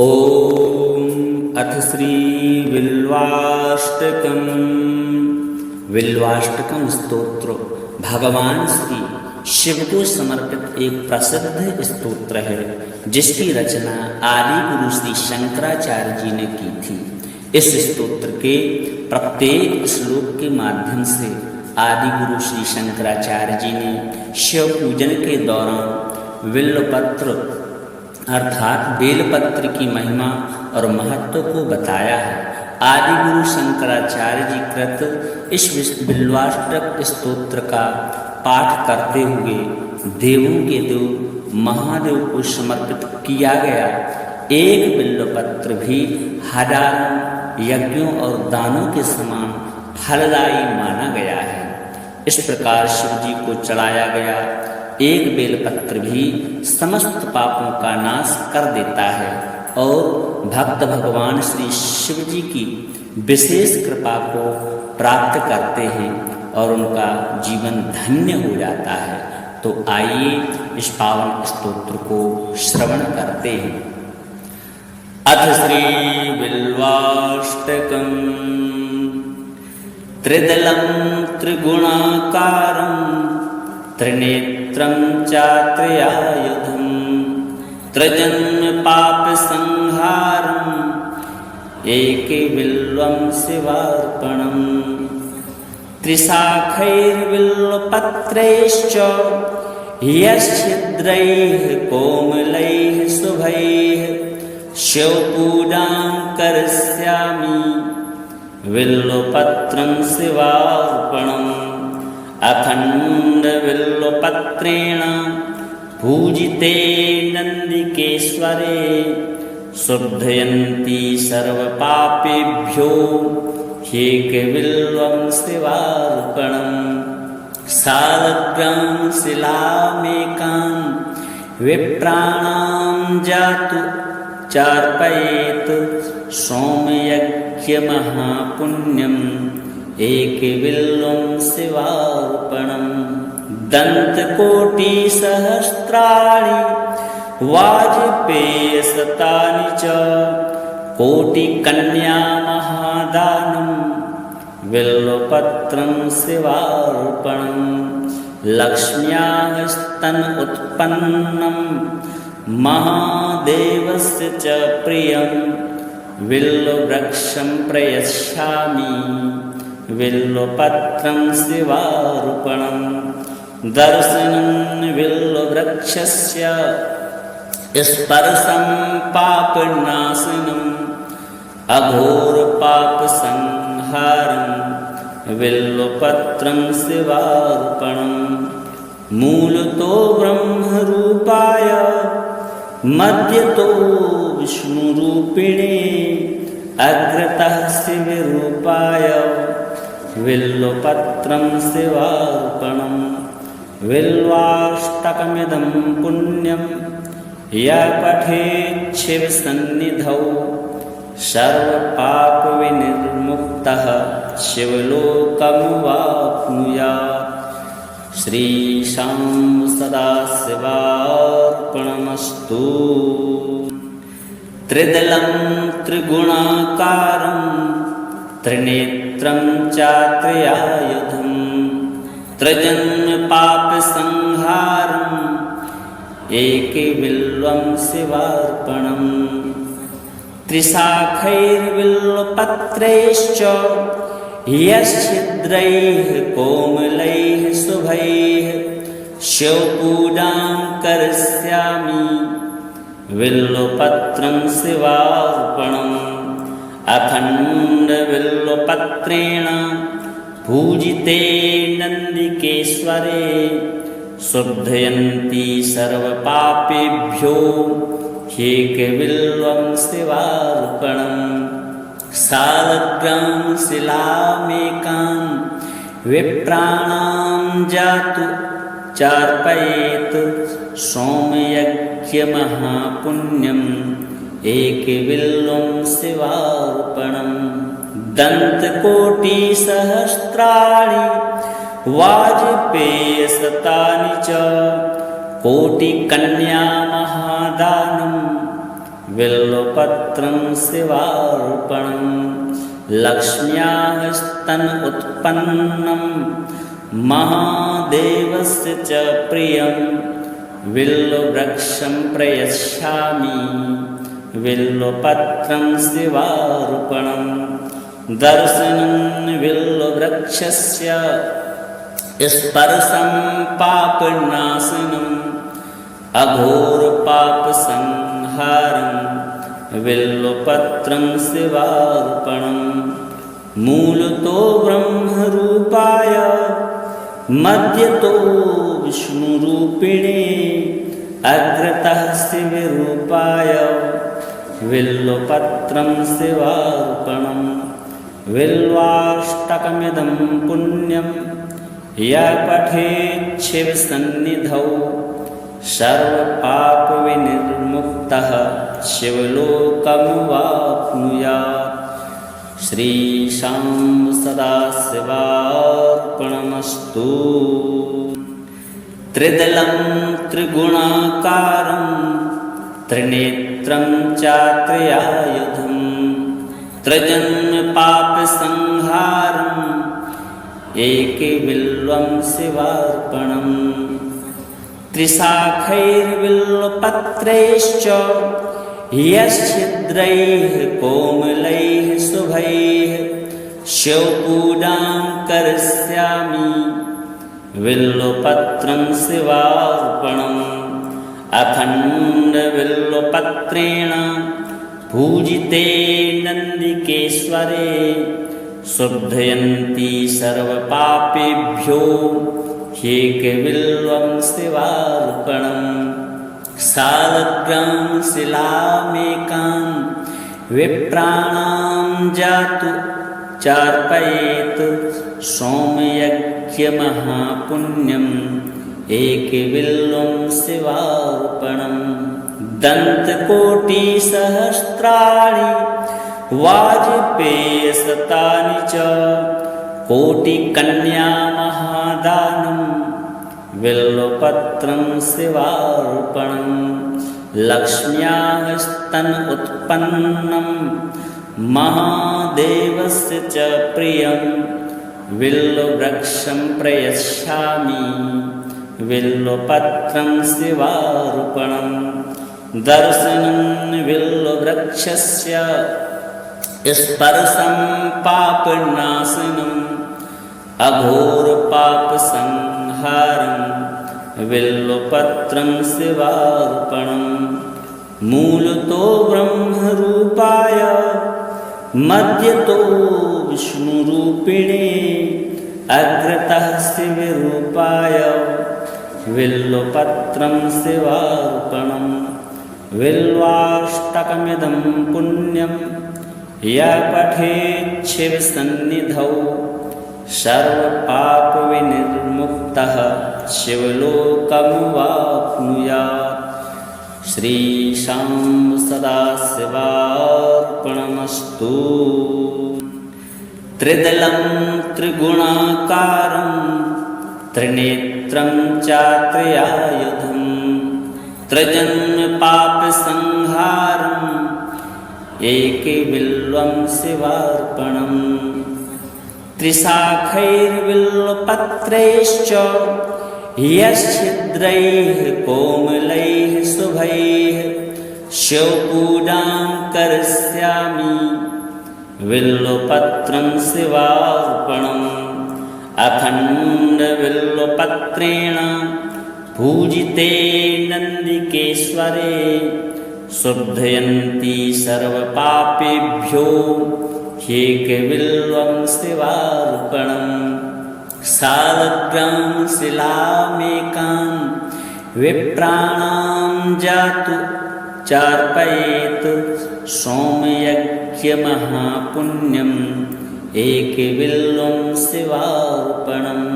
ओम अथ श्री बिल्वाष्टकम। बिल्वाष्टकम स्तोत्र भगवान श्री शिव को समर्पित एक प्रसिद्ध स्तोत्र है, जिसकी रचना आदि गुरु श्री शंकराचार्य जी ने की थी। इस स्तोत्र के प्रत्येक श्लोक के माध्यम से आदि गुरु श्री शंकराचार्य जी ने शिव पूजन के दौरान बिल्वपत्र अर्थात बेलपत्र की महिमा और महत्व को बताया है। आदि गुरु शंकराचार्य जी कृत इस बिल्वाष्टक स्तोत्र का पाठ करते हुए देवों के देव महादेव को समर्पित किया गया एक बिल्वपत्र भी हजारों यज्ञों और दानों के समान फलदायी माना गया है। इस प्रकार शिव जी को चढ़ाया गया एक बेलपत्र भी समस्त पापों का नाश कर देता है और भक्त भगवान श्री शिव जी की विशेष कृपा को प्राप्त करते हैं और उनका जीवन धन्य हो जाता है। तो आइए इस पावन स्तोत्र को श्रवण करते हैं। अथ श्री बिल्वाष्टकम। त्रिदलं त्रिगुणाकारं त्रिनेत्रं चात्रयायुधं त्रिजन्म पाप संहारं एकबिल्वं शिवार्पणं त्रिशाखैर्बिल्वपत्रैश्च यच्छिद्रैः कोमलैः शुभैः शिवपूजां करिष्यामि बिल्वपत्रं शिवार्पणम् अखण्डबिल्वपत्रेण पूजिते नन्दिकेश्वरे शुद्धयन्ति सर्वपापेभ्यो ह्येकबिल्वं शिवार्पणम् सालग्रां शिलामेकां विप्राणां जातु चार्पयेत् सोमयज्ञमहापुण्यम् एकबिल्वं शिवार्पणम् दन्तकोटिसहस्राणि वाजपेयशतानि च कोटिकन्या महादानं बिल्वपत्रं शिवार्पणम् लक्ष्म्याः स्तन उत्पन्नं महादेवस्य च प्रियं बिल्ववृक्षं प्रयच्छामि बिल्वपत्रं शिवार्पणम् दर्शनं बिल्ववृक्षस्य स्पर्शं पापनाशनम् अघोरपापसंहारं बिल्वपत्रं शिवार्पणम् मूलतो ब्रह्मरूपाय मध्यतो विष्णुरूपिणे अग्रतः शिवरूपाय बिल्वपत्रं शिवार्पणम् बिल्वाष्टकमिदं पुण्यं यः पठेत् शिवसन्निधौ सर्वपापविनिर्मुक्तः शिवलोकमवाप्नुयात्। श्रीशां सदाशिवार्पणमस्तु। त्रिदलं त्रिगुणाकारं त्रिनेत्रं चात्रयायुधं त्रिजन्म पाप संहारम् एकबिल्वं शिवार्पणम् त्रिशाखैर्बिल्वपत्रैश्च यच्छिद्रैः कोमलैः शुभैः शिवपूजां करिष्यामि बिल्वपत्रं शिवार्पणम् अखण्डबिल्वपत्रेण पूजिते नन्दिकेश्वरे शुद्धयन्ति सर्वपापेभ्यो ह्येकबिल्वं शिवार्पणम् सालग्रां शिलामेकां विप्राणां जातु चार्पयेत् सोमयज्ञमहापुण्यम् एकबिल्वं शिवार्पणम् दन्तकोटिसहस्राणि वाजपेयशतानि च कोटिकन्या महादानं बिल्वपत्रं शिवार्पणं लक्ष्म्याः स्तन उत्पन्नं महादेवस्य च प्रियं बिल्ववृक्षं प्रयच्छामि बिल्वपत्रं शिवार्पणं दर्शनं बिल्ववृक्षस्य स्पर्शं पापनाशनम् अघोरपापसंहारं बिल्वपत्रं शिवार्पणं मूलतो ब्रह्मरूपाय मध्यतो विष्णुरूपिणे अग्रतः शिवरूपाय बिल्वपत्रं शिवार्पणं बिल्वाष्टकमिदं पुण्यं यः पठेत् शिवसन्निधौ सर्वपापविनिर्मुक्तः शिवलोकमवाप्नुयात्। श्रीशां सदाशिवार्पणमस्तु। त्रिदलं त्रिगुणाकारं त्रिनेत्रं चात्रयायुधं त्रिजन्मपापसंहारम् एकबिल्वं शिवार्पणम् त्रिशाखैर्बिल्वपत्रैश्च यच्छिद्रैः कोमलैः शुभैः शिवपूजां करिष्यामि बिल्वपत्रं शिवार्पणम् अखण्डबिल्वपत्रेण पूजिते नन्दिकेश्वरे शुद्धयन्ति सर्वपापेभ्यो ह्येकबिल्वं शिवार्पणम् सालग्रां शिलामेकां विप्राणां जातु चार्पयेत् सोमयज्ञमहापुण्यम् एकबिल्वं शिवार्पणम् दन्तकोटिसहस्राणि वाजपेयशतानि च कोटिकन्यामहादानं बिल्वपत्रं शिवार्पणं लक्ष्म्याः स्तन उत्पन्नं महादेवस्य च प्रियं बिल्ववृक्षं प्रयच्छामि बिल्वपत्रं शिवार्पणं दर्शनं बिल्ववृक्षस्य स्पर्शं पापनाशनम् अघोरपापसंहारं बिल्वपत्रं शिवार्पणं मूलतो ब्रह्मरूपाय मध्यतो विष्णुरूपिणे अग्रतः शिवरूपाय बिल्वपत्रं शिवार्पणं बिल्वाष्टकमिदं पुण्यं यः पठेत् शिवसन्निधौ सर्वपापविनिर्मुक्तः शिवलोकमवाप्नुयात्। श्रीशां सदाशिवार्पणमस्तु। त्रिदलं त्रिगुणाकारं त्रिनेत्रं चात्रयायुधं त्रिजन्मपापसंहारम् एकबिल्वं शिवार्पणम् त्रिशाखैर्बिल्वपत्रैश्च यच्छिद्रैः कोमलैः शुभैः शिवपूजां करिष्यामि बिल्वपत्रं शिवार्पणम् अखण्डबिल्वपत्रेण पूजिते नन्दिकेश्वरे शुद्धयन्ति सर्वपापेभ्यो ह्येकबिल्वं शिवार्पणम् सालग्रां शिलामेकां विप्राणां जातु चार्पयेत् सोमयज्ञमहापुण्यम् एकबिल्वं शिवार्पणम्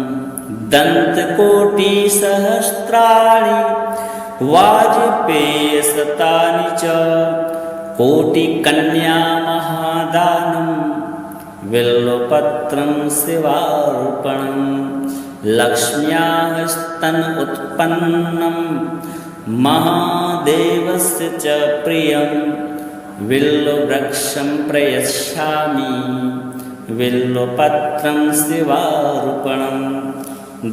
दन्तकोटिसहस्राणि वाजपेयशतानि च कोटिकन्यामहादानं बिल्वपत्रं शिवार्पणं लक्ष्म्याः स्तन उत्पन्नं महादेवस्य च प्रियं बिल्ववृक्षं प्रयच्छामि बिल्वपत्रं शिवार्पणं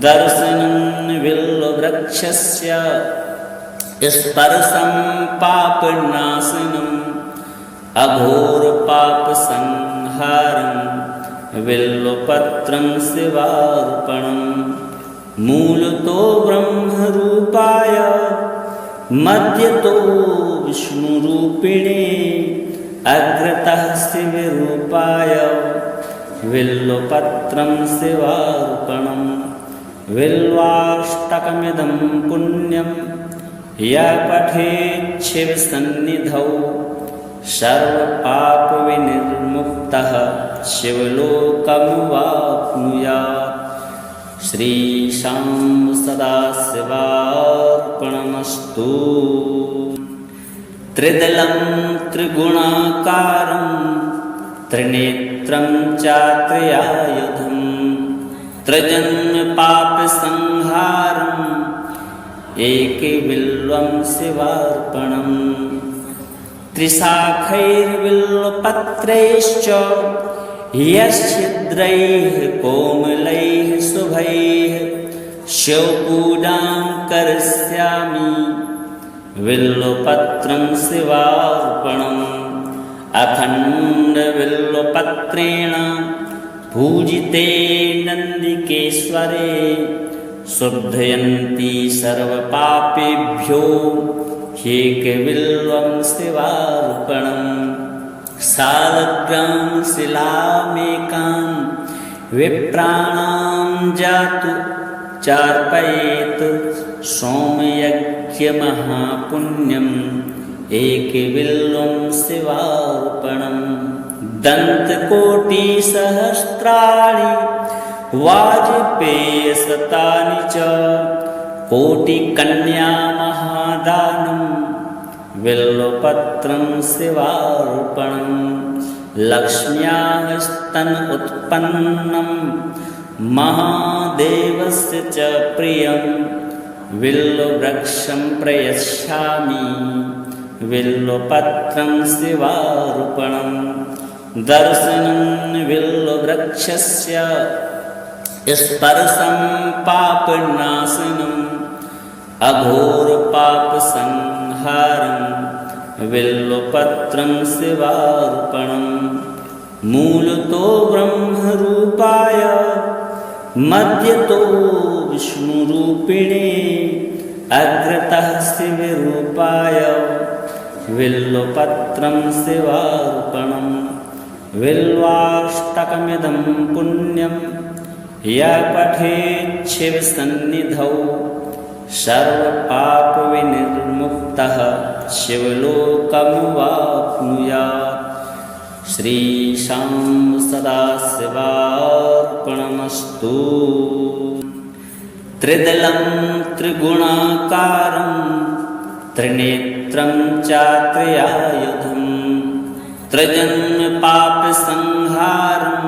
दर्शनं बिल्ववृक्षस्य स्पर्शं पापनाशनम् अघोरपापसंहारं बिल्वपत्रं शिवार्पणं मूलतो ब्रह्मरूपाय मध्यतो विष्णुरूपिणे अग्रतः शिवरूपाय बिल्वपत्रं शिवार्पणं बिल्वाष्टकमिदं पुण्यं यः पठेत् शिवसन्निधौ सर्वपापविनिर्मुक्तः शिवलोकमवाप्नुयात्। श्रीशां सदाशिवार्पणमस्तु। त्रिदलं त्रिगुणाकारं त्रिनेत्रं चात्रयायुधं त्रिजन्मपापसंहारम् एकबिल्वं शिवार्पणम् त्रिशाखैर्बिल्वपत्रैश्च यच्छिद्रैः कोमलैः शुभैः शिवपूजां करिष्यामि बिल्वपत्रं शिवार्पणम् अखण्डबिल्वपत्रेण पूजिते नन्दिकेश्वरे शुद्धयन्ति सर्वपापेभ्यो ह्येकबिल्वं शिवार्पणम् सालग्रां शिलामेकां विप्राणां जातु चार्पयेत् सोमयज्ञमहापुण्यम् एकबिल्वं शिवार्पणम् दन्तकोटिसहस्राणि वाजपेयशतानि च कोटिकन्यामहादानं बिल्वपत्रं शिवार्पणं लक्ष्म्याः स्तन उत्पन्नं महादेवस्य च प्रियं बिल्ववृक्षं प्रयच्छामि बिल्वपत्रं शिवार्पणं दर्शनं बिल्ववृक्षस्य स्पर्शं पापनाशनम् अघोरपापसंहारं बिल्वपत्रं शिवार्पणं मूलतो ब्रह्मरूपाय मध्यतो विष्णुरूपिणे अग्रतः शिवरूपाय बिल्वपत्रं शिवार्पणं बिल्वाष्टकमिदं पुण्यं यः पठेत् शिवसन्निधौ सर्वपापविनिर्मुक्तः शिवलोकमवाप्नुयात्। श्रीशां सदाशिवार्पणमस्तु। त्रिदलं त्रिगुणाकारं त्रिनेत्रं चात्रयायुधं त्रिजन्मपापसंहारम्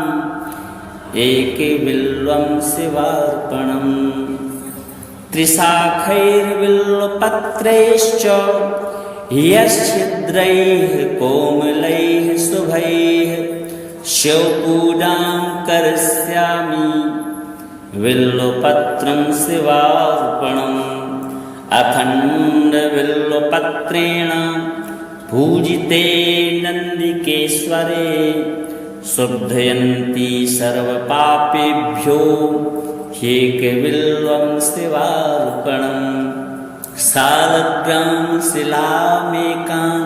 एकबिल्वं शिवार्पणम् त्रिशाखैर्बिल्वपत्रैश्च यच्छिद्रैः कोमलैः शुभैः शिवपूजां करिष्यामि बिल्वपत्रं शिवार्पणम् अखण्डबिल्वपत्रेण पूजिते नन्दिकेश्वरे शुद्धयन्ति सर्वपापेभ्यो ह्येकबिल्वं शिवार्पणम् सालग्रां शिलामेकां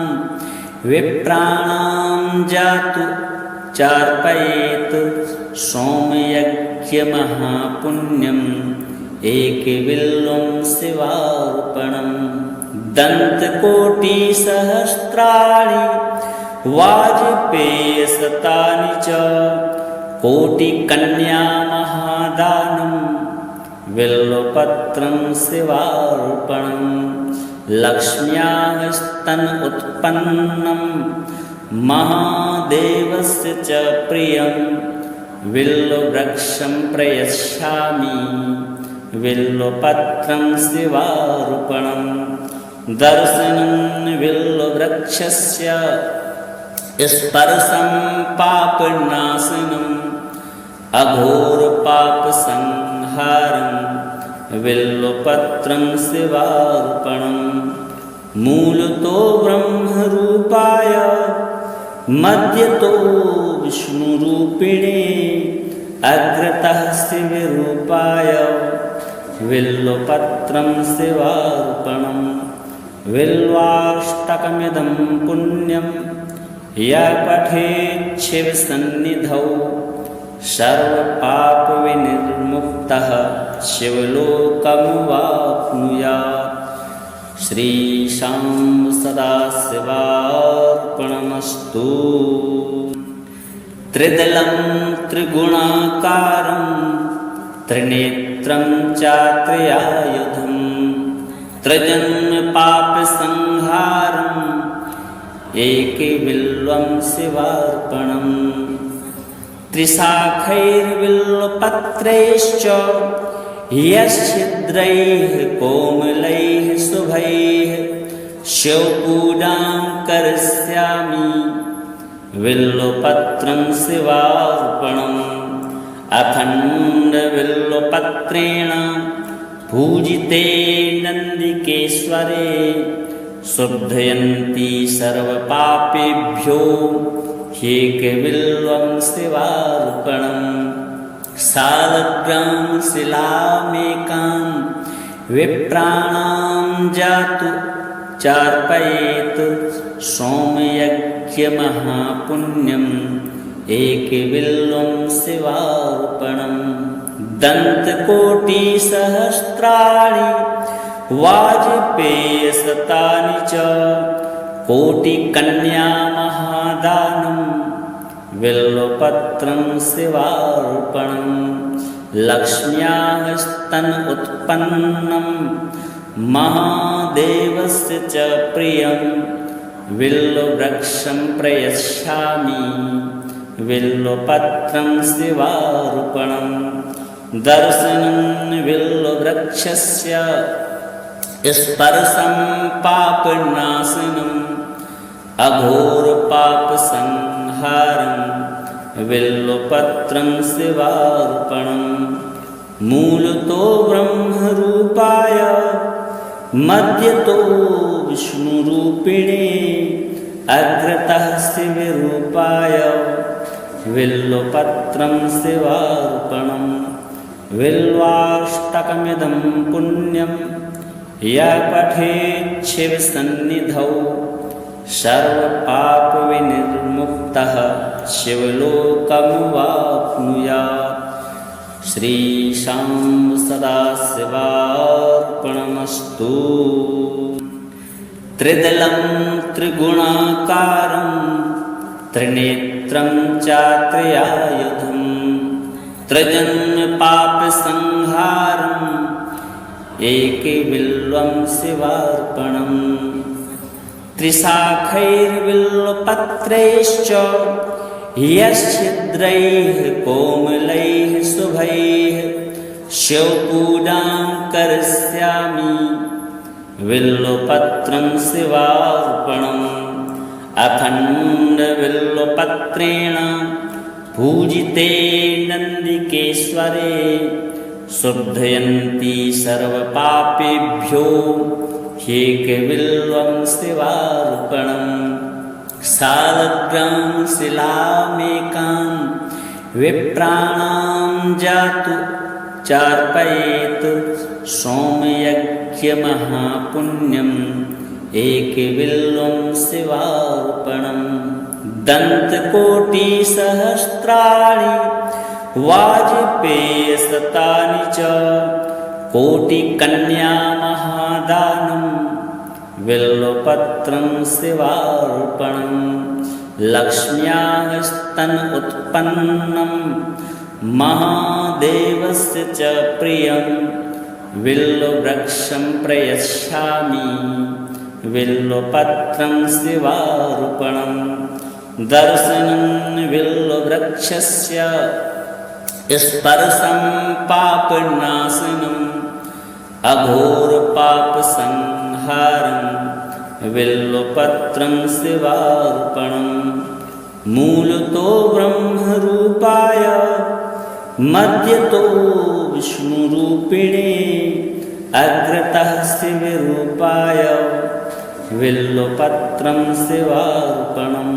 विप्राणां जातु चार्पयेत् सोमयज्ञमहापुण्यम् एकबिल्वं शिवार्पणम् दन्तकोटिसहस्राणि वाजपेयशतानि च कोटिकन्यामहादानं बिल्वपत्रं शिवार्पणं लक्ष्म्याः स्तन उत्पन्नं महादेवस्य च प्रियं बिल्ववृक्षं प्रयच्छामि बिल्वपत्रं शिवार्पणं दर्शनं बिल्ववृक्षस्य स्पर्शं पापनाशनम् अघोरपापसंहारं बिल्वपत्रं शिवार्पणम् मूलतो ब्रह्मरूपाय मध्यतो विष्णुरूपिणे अग्रतः शिवरूपाय बिल्वपत्रं शिवार्पणम् बिल्वाष्टकमिदं पुण्यं यः पठेत् शिवसन्निधौ सर्वपापविनिर्मुक्तः शिवलोकमवाप्नुयात्। श्रीशां सदाशिवार्पणमस्तु। त्रिदलं त्रिगुणाकारं त्रिनेत्रं चात्रयायुधं त्रिजन्मपापसंहारम् एकबिल्वं शिवार्पणम् त्रिशाखैर्बिल्वपत्रैश्च यच्छिद्रैः कोमलैः शुभैः शिवपूजां करिष्यामि बिल्वपत्रं शिवार्पणम् अखण्डबिल्वपत्रेण पूजिते नन्दिकेश्वरे शुद्धयन्ति सर्वपापेभ्यो ह्येकबिल्वं शिवार्पणम् सालग्रां शिलामेकां विप्राणां जातु चार्पयेत् सोमयज्ञमहापुण्यम् एकबिल्वं शिवार्पणम् दन्तकोटिसहस्राणि वाजपेयशतानि च कोटिकन्यामहादानं बिल्वपत्रं शिवार्पणम् लक्ष्म्याः स्तन उत्पन्नं महादेवस्य च प्रियं बिल्ववृक्षं प्रयच्छामि बिल्वपत्रं शिवार्पणम् दर्शनं बिल्ववृक्षस्य स्पर्शं पापनाशनम् अघोरपापसंहारं बिल्वपत्रं शिवार्पणम् मूलतो ब्रह्मरूपाय मध्यतो विष्णुरूपिणे अग्रतः शिवरूपाय बिल्वपत्रं शिवार्पणम् बिल्वाष्टकमिदं पुण्यं यः पठेत् शिवसन्निधौ सर्वपापविनिर्मुक्तः शिवलोकमवाप्नुयात्। श्रीशां सदाशिवार्पणमस्तु। त्रिदलं त्रिगुणाकारं त्रिनेत्रं चात्रयायुधं त्रिजन्मपापसंहारम् एकबिल्वं शिवार्पणम् त्रिशाखैर्बिल्वपत्रैश्च यच्छिद्रैः कोमलैः शुभैः शिवपूजां करिष्यामि बिल्वपत्रं शिवार्पणम् अखण्डबिल्वपत्रेण पूजिते नन्दिकेश्वरे शुद्धयन्ति सर्वपापेभ्यो ह्येकबिल्वं शिवार्पणम् सालग्रां शिलामेकां विप्राणां जातु चार्पयेत् सोमयज्ञमहापुण्यम् एकबिल्वं शिवार्पणम् दन्तकोटिसहस्राणि वाजपेयशतानि च कोटिकन्यामहादानं बिल्वपत्रं शिवार्पणम् लक्ष्म्याः स्तन उत्पन्नं महादेवस्य च प्रियं बिल्ववृक्षं प्रयच्छामि बिल्वपत्रं शिवार्पणम् दर्शनं बिल्ववृक्षस्य स्पर्शं पापनाशनम् अघोरपापसंहारं संहारं बिल्वपत्रं शिवार्पणं मूलतो ब्रह्मरूपाय मध्यतो विष्णुरूपिणे अग्रतः शिवरूपाय बिल्वपत्रं शिवार्पणं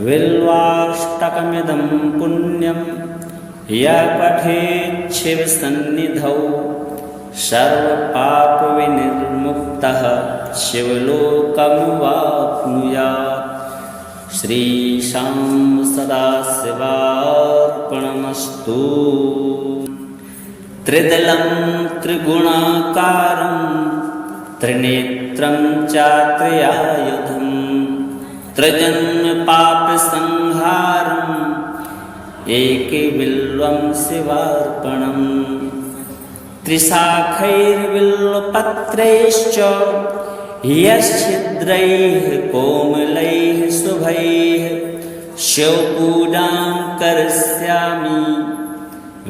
बिल्वाष्टकमिदं पुण्यं यः पठेत् शिवसन्निधौ सर्वपापविनिर्मुक्तः शिवलोकमवाप्नुयात्। श्रीशां सदाशिवार्पणमस्तु। त्रिदलं त्रिगुणाकारं त्रिनेत्रं चात्रयायुधं त्रिजन्मपापसंहारम् एकबिल्वं शिवार्पणं त्रिशाखैर्बिल्वपत्रैश्च यच्छिद्रैः कोमलैः शुभैः शिवपूजां करिष्यामि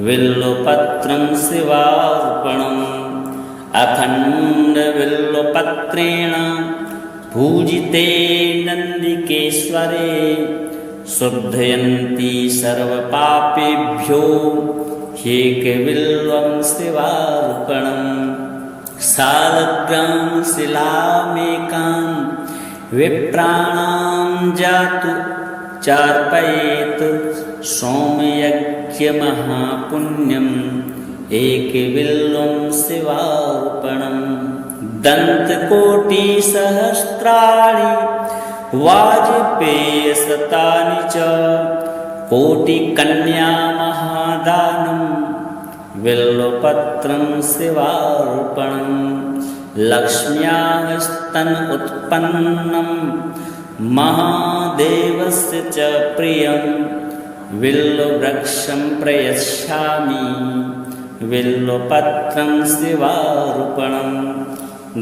बिल्वपत्रं शिवार्पणम् अखण्डबिल्वपत्रेण पूजिते नन्दिकेश्वरे शुद्धयन्ति सर्वपापेभ्यो ह्येकबिल्वं शिवार्पणम्। सालग्रां शिलामेकां विप्राणां जातु चार्पयेत् सोमयज्ञमहापुण्यम् एकबिल्वं शिवार्पणम्। दन्तकोटिसहस्राणि वाजपेयशतानि च कोटिकन्यामहादानं बिल्वपत्रं शिवार्पणं। लक्ष्म्याः स्तन उत्पन्नं महादेवस्य च प्रियं बिल्ववृक्षं प्रयच्छामि बिल्वपत्रं शिवार्पणं।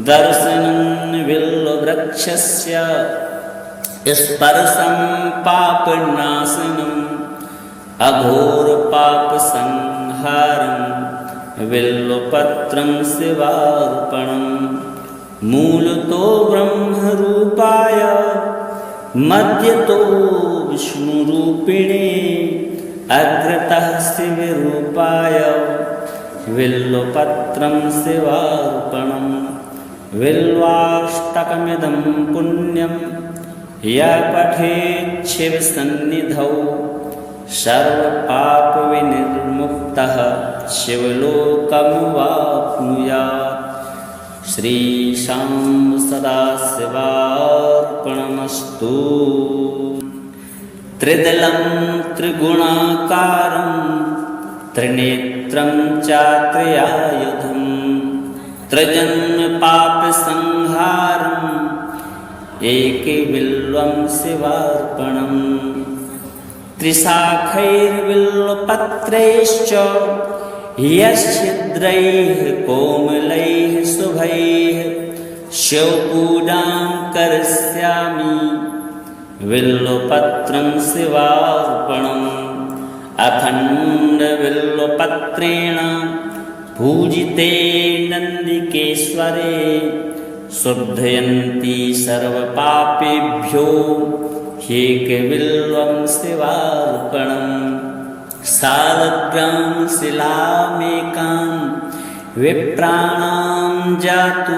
दर्शनं बिल्ववृक्षस्य स्पर्शं पापनाशनम् अघोरपापसंहारं बिल्वपत्रं शिवार्पणं। मूलतो ब्रह्मरूपाय मध्यतो विष्णुरूपिणे अग्रतः शिवरूपाय बिल्वपत्रं शिवार्पणं। बिल्वाष्टकमिदं पुण्यं यः पठेत् शिवसन्निधौ सर्वपापविनिर्मुक्तः शिवलोकमवाप्नुयात्। श्रीशां सदाशिवार्पणमस्तु। त्रिदलं त्रिगुणाकारं त्रिनेत्रं चात्रयायुधं त्रिजन्मपापसंहारम् एकबिल्वं शिवार्पणम्। त्रिशाखैर्बिल्वपत्रैश्च यच्छिद्रैः कोमलैः शुभैः शिवपूजां करिष्यामि बिल्वपत्रं शिवार्पणम्। अखण्डबिल्वपत्रेण पूजिते नन्दिकेश्वरे शुद्धयन्ति सर्वपापेभ्यो ह्येकबिल्वं शिवार्पणम्। सालग्रां शिलामेकां विप्राणां जातु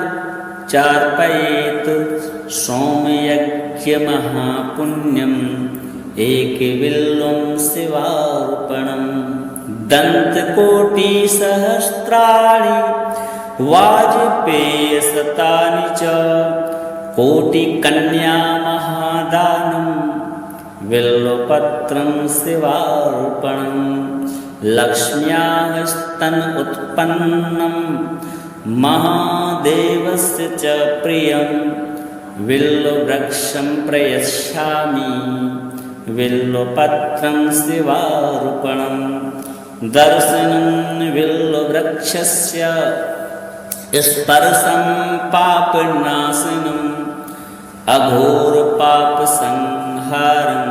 चार्पयेत् सोमयज्ञमहापुण्यम् एकबिल्वं शिवार्पणम्। दन्तकोटिसहस्राणि वाजपेयशतानि च कोटिकन्यामहादानं बिल्वपत्रं शिवार्पणं। लक्ष्म्याः स्तन उत्पन्नं महादेवस्य च प्रियं बिल्ववृक्षं प्रयच्छामि बिल्वपत्रं शिवार्पणम्। दर्शनं बिल्ववृक्षस्य स्पर्शं पापनाशनम् अघोरपापसंहारं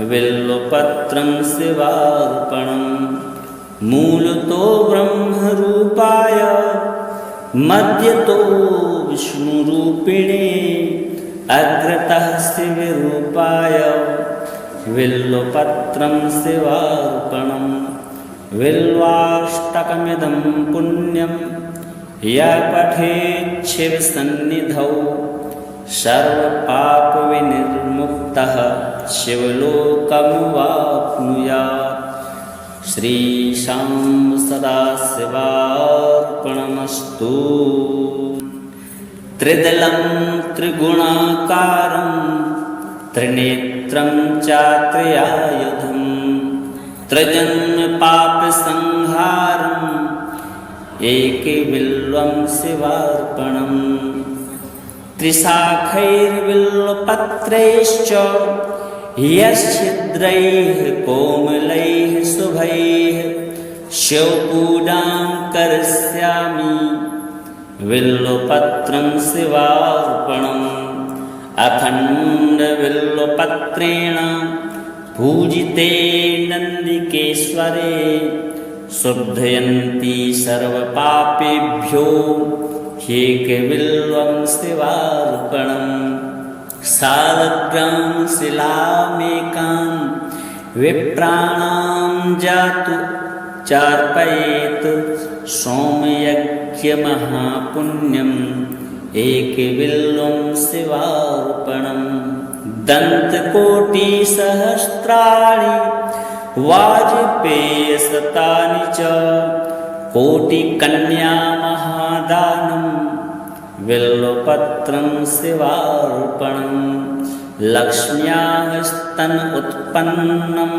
बिल्वपत्रं शिवार्पणं। मूलतो ब्रह्मरूपाय मध्यतो विष्णुरूपिणे अग्रतः शिवरूपाय बिल्वपत्रं शिवार्पणम् बिल्वाष्टकमिदं पुण्यं यः पठेत् शिवसन्निधौ सर्वपापविनिर्मुक्तः शिवलोकमवाप्नुयात्। श्रीशां सदाशिवार्पणमस्तु। त्रिदलं त्रिगुणाकारं त्रिनेत्रं चात्र्यायुधं त्रिजन्मपापसंहारम् एकबिल्वं शिवार्पणम्। त्रिशाखैर्बिल्वपत्रैश्च यच्छिद्रैः कोमलैः शुभैः शिवपूजां करिष्यामि बिल्वपत्रं शिवार्पणम्। अखण्डबिल्वपत्रेण पूजिते नन्दिकेश्वरे शुद्धयन्ति सर्वपापेभ्यो ह्येकबिल्वं शिवार्पणम्। सालग्रां शिलामेकां विप्राणां जातु चार्पयेत् सोमयज्ञमहापुण्यम् एकबिल्वं शिवार्पणम्। दन्तकोटिसहस्राणि वाजपेयशतानि च कोटिकन्यामहादानम् बिल्वपत्रं शिवार्पणम्। लक्ष्म्याः स्तन उत्पन्नं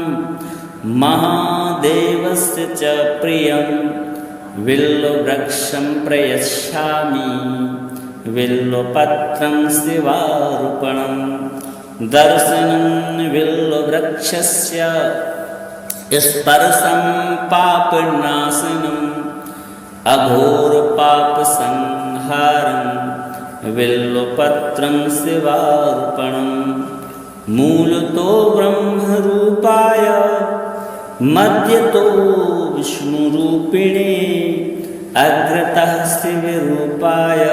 महादेवस्य च प्रियं बिल्ववृक्षं प्रयच्छामि बिल्वपत्रं शिवार्पणम्। दर्शनं बिल्ववृक्षस्य स्पर्शं पापनाशनम् अघोरपापसंहारं बिल्वपत्रं शिवार्पणम्। मूलतो ब्रह्मरूपाय मध्यतो विष्णुरूपिणे अग्रतः शिवरूपाय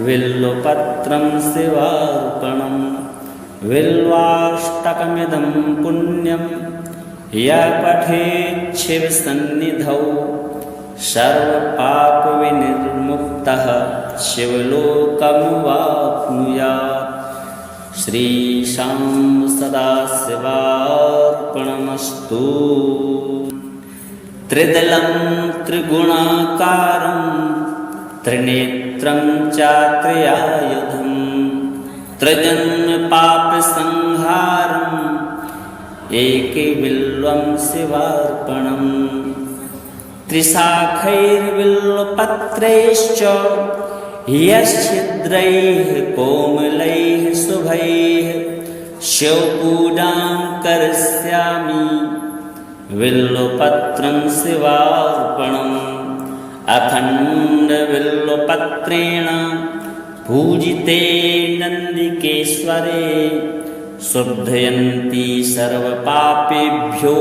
बिल्वपत्रं शिवार्पणम्। बिल्वाष्टकमिदं पुण्यं यः पठेत् शिवसन्निधौ सर्वपापविनिर्मुक्तः शिवलोकमवाप्नुयात्। श्रीशां सदाशिवार्पणमस्तु। त्रिदलं त्रिगुणाकारं त्रिनेत्रं चात्र्यायुधं त्रिजन्मपापसंहारम् एकबिल्वं शिवार्पणम्। त्रिशाखैर्बिल्वपत्रैश्च यच्छिद्रैः कोमलैः शुभैः शिवपूजां करिष्यामि बिल्वपत्रं शिवार्पणम्। अखण्डबिल्वपत्रेण पूजिते नन्दिकेश्वरे शुद्धयन्ति सर्वपापेभ्यो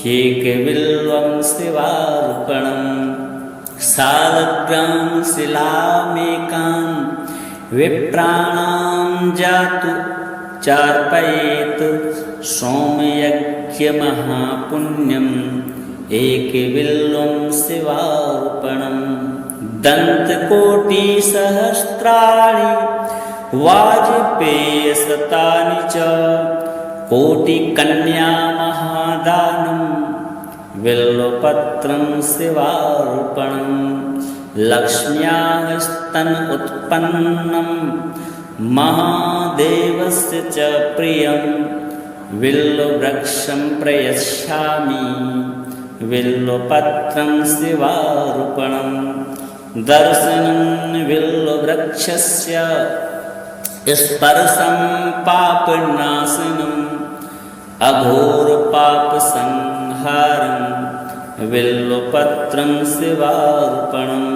ह्येकबिल्वं शिवार्पणम्। सालग्रां शिलामेकां विप्राणां जातु चार्पयेत् सोमयज्ञमहापुण्यम् एकबिल्वं शिवार्पणम्। दन्तकोटिसहस्राणि वाजपेयशतानि च कोटिकन्यामहादानम् बिल्वपत्रं शिवार्पणम्। लक्ष्म्याः स्तन उत्पन्नं महादेवस्य च प्रियं बिल्ववृक्षं प्रयच्छामि बिल्वपत्रं शिवार्पणम्। दर्शनं बिल्ववृक्षस्य स्पर्शं पापनाशनम् अघोरपापसंहारम् बिल्वपत्रं शिवार्पणम्।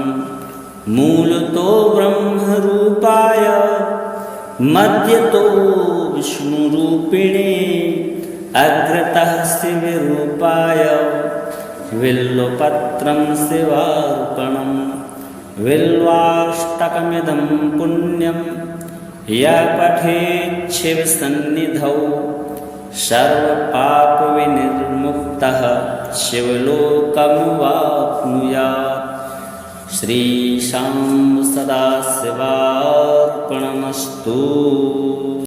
मूलतो ब्रह्मरूपाय मध्यतो विष्णुरूपिणे अग्रतः शिवरूपाय बिल्वपत्रं शिवार्पणम्। बिल्वाष्टकमिदं पुण्यं यः पठेत् शिवसन्निधौ सर्वपापविनिर्मुक्तः शिवलोकमवाप्नुयात्। श्रीशां सदाशिवार्पणमस्तु।